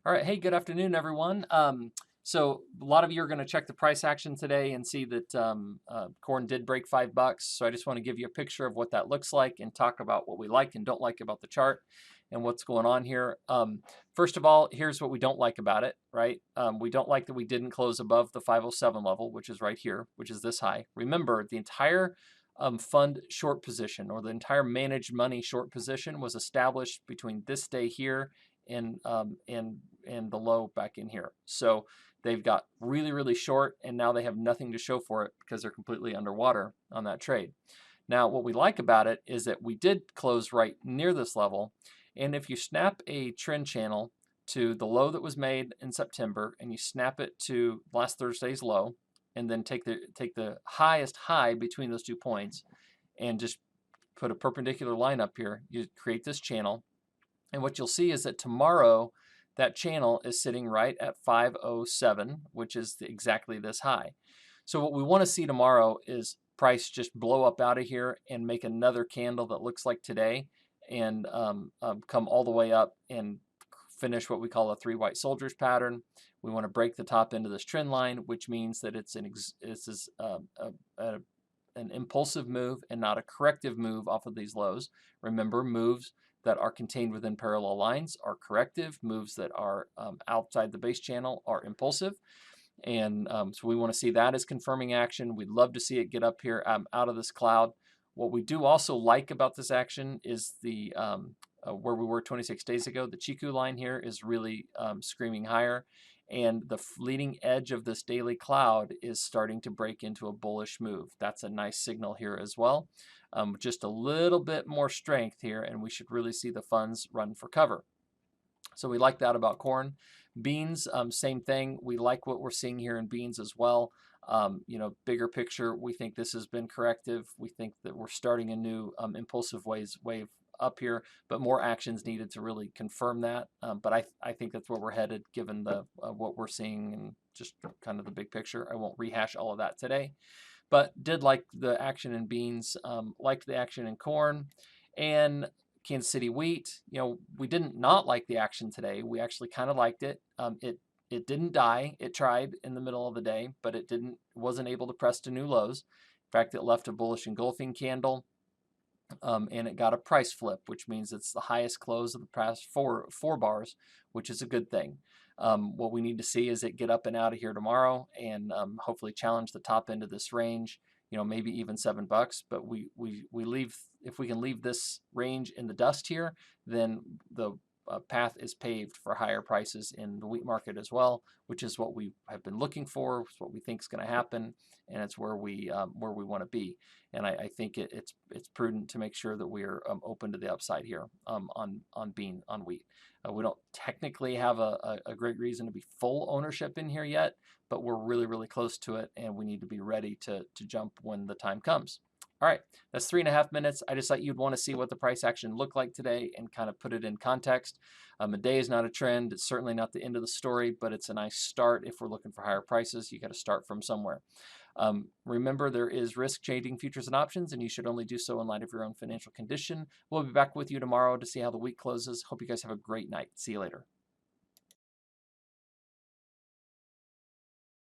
All right, hey, good afternoon, everyone. So a lot of you are going to check the price action today and see that corn did break $5. So I just want to give you a picture of what that looks like and talk about what we like and don't like about the chart and what's going on here. First of all, here's what we don't like about it, right? We don't like that we didn't close above the 507 level, which is right here, which is this high. Remember, the entire fund short position, or the entire managed money short position, was established between this day here and the low back in here. So they've got really short, and now they have nothing to show for it because they're completely underwater on that trade. Now, what we like about it is that we did close right near this level, and if you snap a trend channel to the low that was made in September, and you snap it to last Thursday's low, and then take the highest high between those 2 points, and just put a perpendicular line up here, you create this channel. And what you'll see is that tomorrow, that channel is sitting right at 507, which is exactly this high. So what we want to see tomorrow is price just blow up out of here and make another candle that looks like today, and come all the way up and finish what we call a 3 white soldiers pattern. We want to break the top end of this trend line, which means that it's an impulsive move and not a corrective move off of these lows. Remember, moves that are contained within parallel lines are corrective. Moves that are outside the base channel are impulsive. And so we want to see that as confirming action. We'd love to see it get up here out of this cloud. What we do also like about this action is the where we were 26 days ago. The Chiku line here is really screaming higher, and the leading edge of this daily cloud is starting to break into a bullish move. That's a nice signal here as well. Just a little bit more strength here, and we should really see the funds run for cover. So we like that about corn. Beans, same thing. We like what we're seeing here in beans as well. Bigger picture, we think this has been corrective. We think that we're starting a new impulsive wave up here, but more actions needed to really confirm that. But I think that's where we're headed, given the what we're seeing and just kind of the big picture. I won't rehash all of that today, but did like the action in beans, liked the action in corn, and Kansas City wheat. We didn't not like the action today. We actually kind of liked it. It didn't die. It tried in the middle of the day, but it wasn't able to press to new lows. In fact, it left a bullish engulfing candle, and it got a price flip, which means it's the highest close of the past four bars, which is a good thing. What we need to see is it get up and out of here tomorrow, and hopefully challenge the top end of this range. Maybe even $7. But we leave, if we can leave this range in the dust here, then the path is paved for higher prices in the wheat market as well, which is what we have been looking for. It's what we think is going to happen, and it's where we want to be. And I think it's prudent to make sure that we are open to the upside here on wheat. We don't technically have a great reason to be full ownership in here yet, but we're really close to it, and we need to be ready to jump when the time comes. All right, that's 3.5 minutes. I just thought you'd want to see what the price action looked like today and kind of put it in context. A day is not a trend. It's certainly not the end of the story, but it's a nice start. If we're looking for higher prices, you got to start from somewhere. Remember, there is risk trading futures and options, and you should only do so in light of your own financial condition. We'll be back with you tomorrow to see how the week closes. Hope you guys have a great night. See you later.